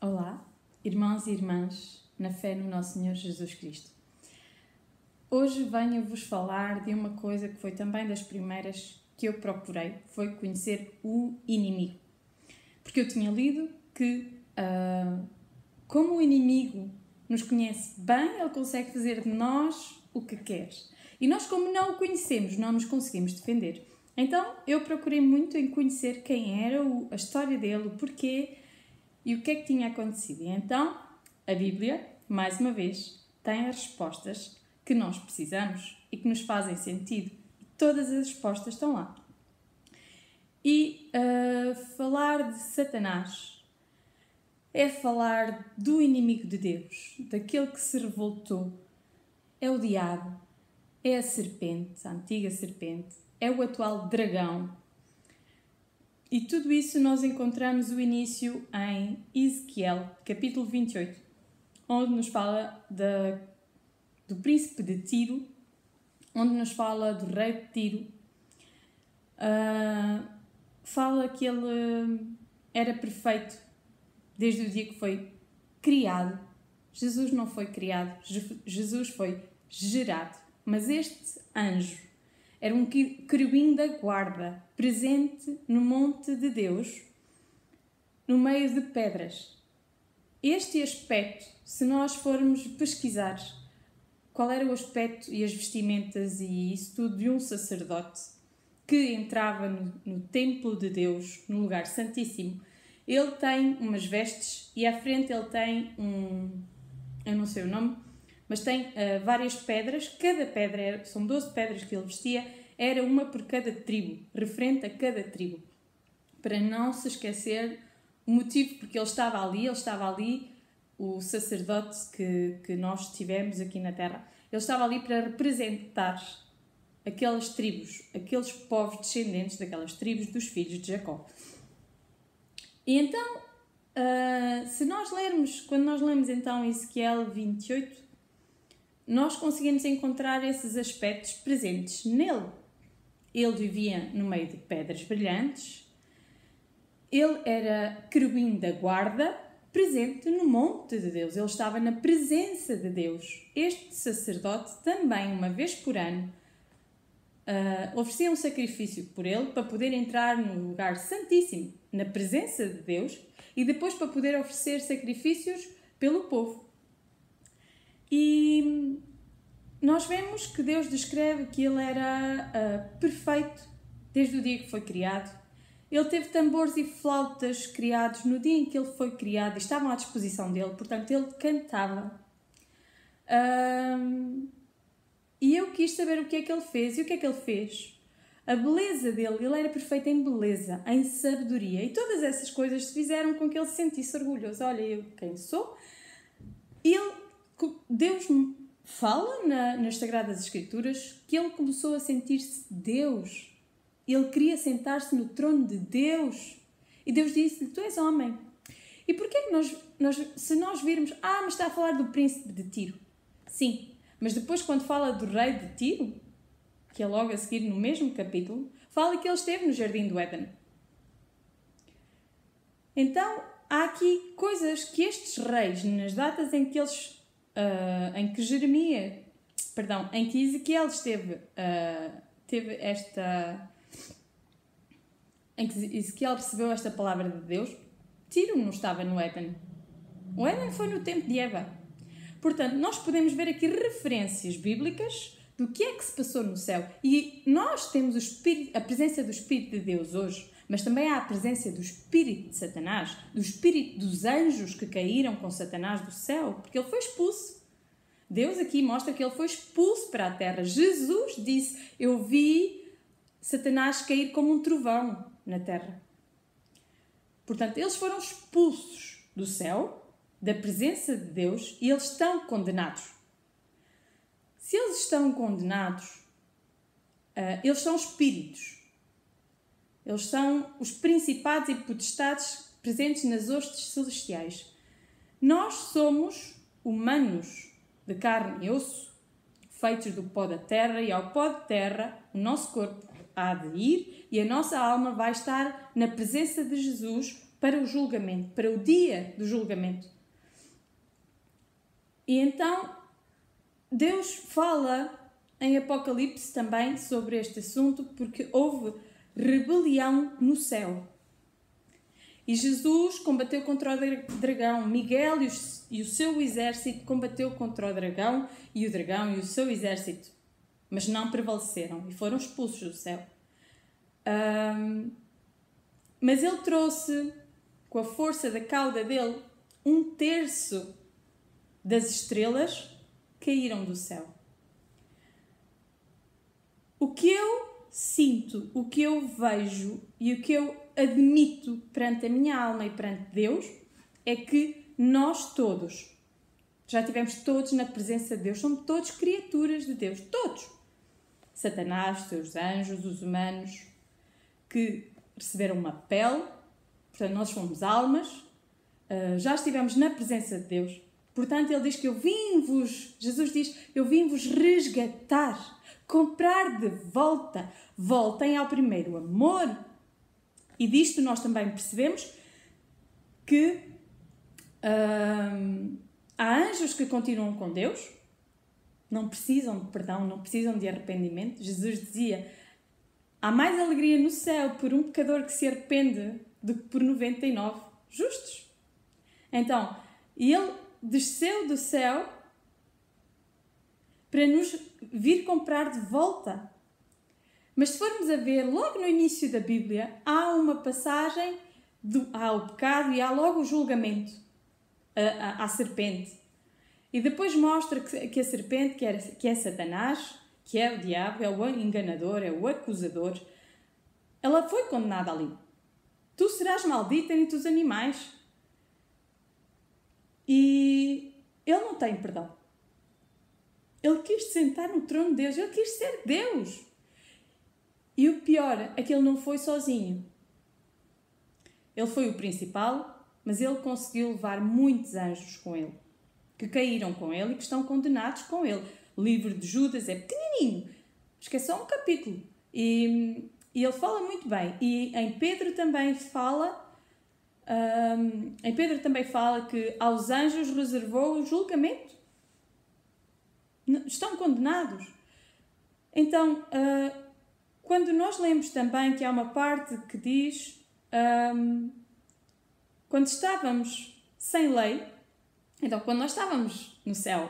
Olá, irmãos e irmãs, na fé no nosso Senhor Jesus Cristo. Hoje venho-vos falar de uma coisa que foi também das primeiras que eu procurei, foi conhecer o inimigo. Porque eu tinha lido que, como o inimigo nos conhece bem, ele consegue fazer de nós o que quer. E nós, como não o conhecemos, não nos conseguimos defender. Então, eu procurei muito em conhecer quem era, a história dele, o porquê e o que é que tinha acontecido. E então, a Bíblia, mais uma vez, tem as respostas que nós precisamos e que nos fazem sentido. E todas as respostas estão lá. E falar de Satanás é falar do inimigo de Deus, daquele que se revoltou. É o diabo, é a serpente, a antiga serpente, é o atual dragão. E tudo isso nós encontramos o início em Ezequiel, capítulo 28, onde nos fala do príncipe de Tiro, onde nos fala do rei de Tiro. Fala que ele era perfeito desde o dia que foi criado. Jesus não foi criado, Jesus foi gerado. Mas este anjo era um querubim da guarda, presente no monte de Deus, no meio de pedras. Este aspecto, se nós formos pesquisar qual era o aspecto e as vestimentas e isso tudo de um sacerdote que entrava no templo de Deus, no lugar santíssimo, ele tem umas vestes e à frente ele tem eu não sei o nome, mas tem várias pedras. Cada pedra, são 12 pedras que ele vestia, era uma por cada tribo, referente a cada tribo, para não se esquecer o motivo porque ele estava ali, o sacerdote que nós tivemos aqui na terra, ele estava ali para representar aquelas tribos, aqueles povos descendentes daquelas tribos dos filhos de Jacó. E então, quando nós lemos então Ezequiel 28, nós conseguimos encontrar esses aspectos presentes nele. Ele vivia no meio de pedras brilhantes, ele era querubim da guarda, presente no monte de Deus, ele estava na presença de Deus. Este sacerdote também, uma vez por ano, oferecia um sacrifício por ele para poder entrar no lugar santíssimo, na presença de Deus, e depois para poder oferecer sacrifícios pelo povo. E nós vemos que Deus descreve que ele era perfeito desde o dia que foi criado. Ele teve tambores e flautas criados no dia em que ele foi criado e estavam à disposição dele, portanto ele cantava. E eu quis saber o que é que ele fez. E o que é que ele fez? A beleza dele, ele era perfeito em beleza, em sabedoria. E todas essas coisas fizeram com que ele se sentisse orgulhoso. Olha, eu quem sou? Deus fala nas Sagradas Escrituras que ele começou a sentir-se Deus. Ele queria sentar-se no trono de Deus. E Deus disse-lhe, tu és homem. E porquê que se nós virmos, mas está a falar do príncipe de Tiro. Sim, mas depois quando fala do rei de Tiro, que é logo a seguir no mesmo capítulo, fala que ele esteve no jardim do Éden. Então, há aqui coisas que estes reis, nas datas em que em que Ezequiel em que Ezequiel recebeu esta palavra de Deus, Tiro não estava no Éden. O Éden foi no tempo de Eva. Portanto, nós podemos ver aqui referências bíblicas do que é que se passou no céu. E nós temos a presença do Espírito de Deus hoje, mas também há a presença do Espírito de Satanás, do Espírito dos anjos que caíram com Satanás do céu, porque ele foi expulso. Deus aqui mostra que ele foi expulso para a terra. Jesus disse, eu vi Satanás cair como um trovão na terra. Portanto, eles foram expulsos do céu, da presença de Deus, e eles estão condenados. Se eles estão condenados, eles são espíritos. Eles são os principados e potestades presentes nas hostes celestiais. Nós somos humanos de carne e osso, feitos do pó da terra, e ao pó de terra o nosso corpo há de ir e a nossa alma vai estar na presença de Jesus para o julgamento, para o dia do julgamento. E então, Deus fala em Apocalipse também sobre este assunto, porque houve rebelião no céu. E Jesus combateu contra o dragão. Miguel e o seu exército combateu contra o dragão e o seu exército. Mas não prevaleceram e foram expulsos do céu. Mas ele trouxe, com a força da cauda dele, 1/3 das estrelas caíram do céu. O que eu sinto, o que eu vejo e o que eu admito perante a minha alma e perante Deus é que nós todos, já estivemos todos na presença de Deus, somos todos criaturas de Deus, todos. Satanás, seus anjos, os humanos que receberam uma pele, portanto nós fomos almas, já estivemos na presença de Deus. Portanto, ele diz que Jesus diz, eu vim-vos resgatar, comprar de volta. Voltem ao primeiro amor. E disto nós também percebemos que há anjos que continuam com Deus, não precisam de perdão, não precisam de arrependimento. Jesus dizia, há mais alegria no céu por um pecador que se arrepende do que por 99 justos. Então, ele desceu do céu para nos vir comprar de volta. Mas se formos a ver, logo no início da Bíblia, há uma passagem, há o pecado e há logo o julgamento à serpente. E depois mostra que a serpente, que é Satanás, que é o diabo, é o enganador, é o acusador, ela foi condenada ali. Tu serás maldita entre os animais. E ele não tem perdão. Ele quis sentar no trono de Deus, ele quis ser Deus. E o pior é que ele não foi sozinho. Ele foi o principal, mas ele conseguiu levar muitos anjos com ele, que caíram com ele e que estão condenados com ele. O livro de Judas é pequenininho, acho que é só um capítulo. E ele fala muito bem. E em Pedro também fala que aos anjos reservou o julgamento. Estão condenados. Então, quando nós lemos também que há uma parte que diz quando estávamos sem lei, então quando nós estávamos no céu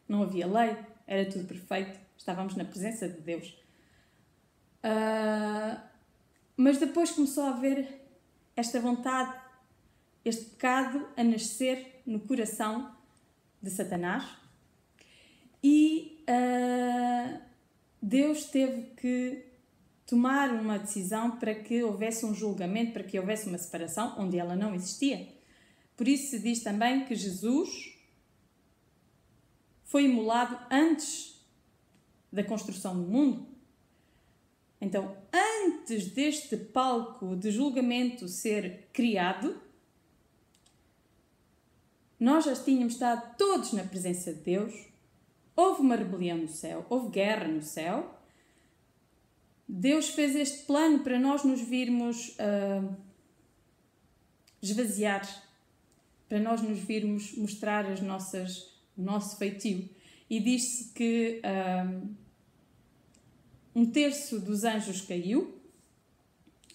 não havia lei, era tudo perfeito, estávamos na presença de Deus. Mas depois começou a haver esta vontade, este pecado a nascer no coração de Satanás e Deus teve que tomar uma decisão para que houvesse um julgamento, para que houvesse uma separação onde ela não existia. Por isso se diz também que Jesus foi imolado antes da construção do mundo. Então, antes deste palco de julgamento ser criado, nós já tínhamos estado todos na presença de Deus, houve uma rebelião no céu, houve guerra no céu. Deus fez este plano para nós nos virmos esvaziar, para nós nos virmos mostrar o nosso feitio. E diz-se que 1/3 dos anjos caiu,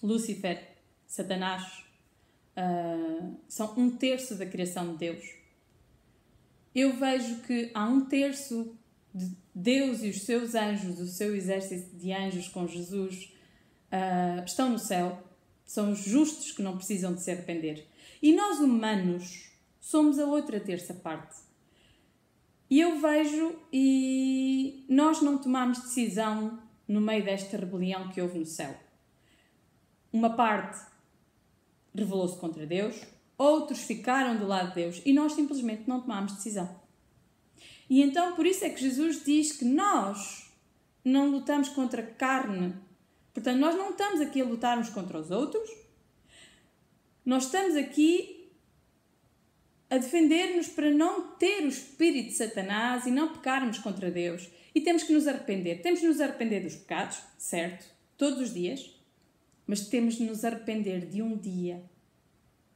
Lúcifer, Satanás, são 1/3 da criação de Deus. Eu vejo que há 1/3 de Deus e os seus anjos, o seu exército de anjos com Jesus, estão no céu, são os justos que não precisam de se arrepender. E nós humanos somos a outra terça parte. E eu vejo, e nós não tomamos decisão no meio desta rebelião que houve no céu. Uma parte rebelou-se contra Deus, outros ficaram do lado de Deus e nós simplesmente não tomámos decisão. E então por isso é que Jesus diz que nós não lutamos contra a carne. Portanto, nós não estamos aqui a lutar uns contra os outros. Nós estamos aqui a defender-nos para não ter o espírito de Satanás e não pecarmos contra Deus. E temos que nos arrepender. Temos que nos arrepender dos pecados, certo? Todos os dias. Mas temos de nos arrepender de um dia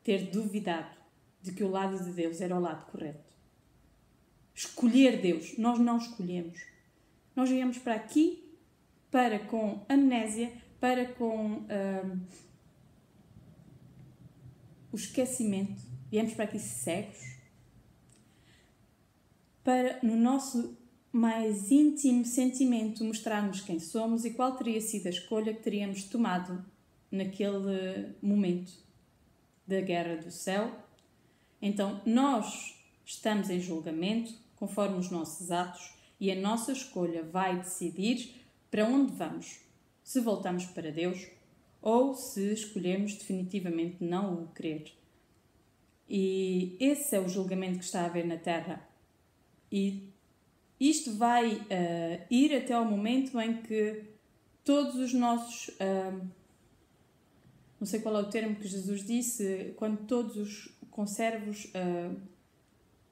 ter duvidado de que o lado de Deus era o lado correto. Escolher Deus. Nós não escolhemos. Nós viemos para aqui para com amnésia, para com o esquecimento. Viemos para aqui cegos. Para, no nosso mais íntimo sentimento, mostrarmos quem somos e qual teria sido a escolha que teríamos tomado naquele momento da guerra do céu. Então, nós estamos em julgamento, conforme os nossos atos, e a nossa escolha vai decidir para onde vamos. Se voltamos para Deus ou se escolhemos definitivamente não o querer. E esse é o julgamento que está a haver na Terra. E isto vai ir até ao momento em que todos os nossos... não sei qual é o termo que Jesus disse, quando todos os conservos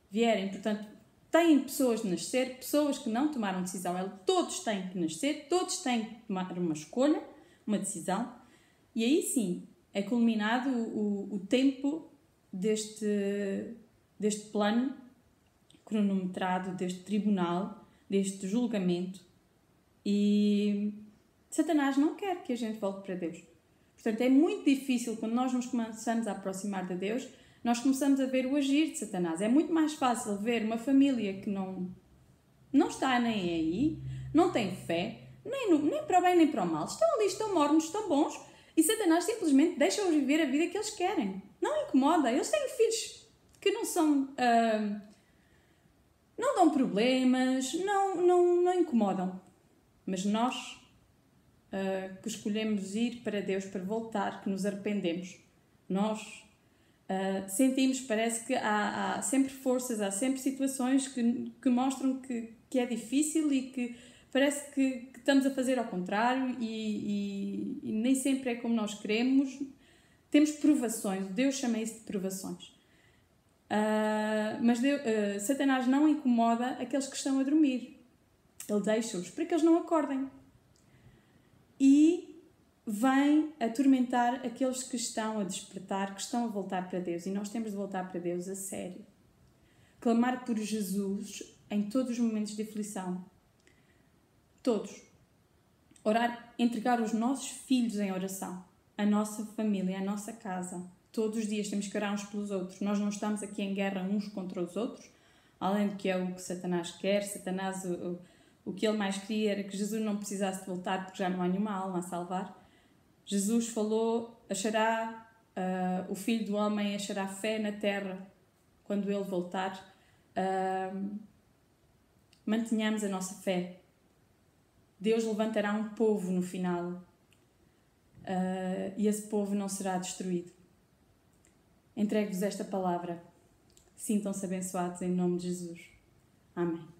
vierem. Portanto, têm pessoas de nascer, pessoas que não tomaram decisão. Todos têm que nascer, todos têm que tomar uma escolha, uma decisão. E aí sim, é culminado o tempo deste plano cronometrado, deste tribunal, deste julgamento. E Satanás não quer que a gente volte para Deus. Portanto, é muito difícil, quando nós nos começamos a aproximar de Deus, nós começamos a ver o agir de Satanás. É muito mais fácil ver uma família que não está nem aí, não tem fé, nem para o bem nem para o mal. Estão ali, estão mornos, estão bons, e Satanás simplesmente deixa-os viver a vida que eles querem. Não incomoda. Eles têm filhos que não são... não dão problemas, não incomodam. Mas nós, que escolhemos ir para Deus, para voltar, que nos arrependemos, nós sentimos, parece que há sempre forças, há sempre situações que mostram que é difícil e que parece que estamos a fazer ao contrário e nem sempre é como nós queremos. Temos provações, Deus chama isso de provações. Mas Satanás não incomoda aqueles que estão a dormir. Ele deixa-os para que eles não acordem. E vem atormentar aqueles que estão a despertar, que estão a voltar para Deus. E nós temos de voltar para Deus a sério. Clamar por Jesus em todos os momentos de aflição. Todos. Orar, entregar os nossos filhos em oração. A nossa família, a nossa casa. Todos os dias temos que orar uns pelos outros. Nós não estamos aqui em guerra uns contra os outros. Além de que é o que Satanás quer. Satanás, o que ele mais queria era que Jesus não precisasse de voltar porque já não há nenhuma alma a salvar. Jesus falou, o Filho do Homem achará fé na terra quando ele voltar. Mantenhamos a nossa fé. Deus levantará um povo no final. E esse povo não será destruído. Entrego-vos esta palavra. Sintam-se abençoados em nome de Jesus. Amém.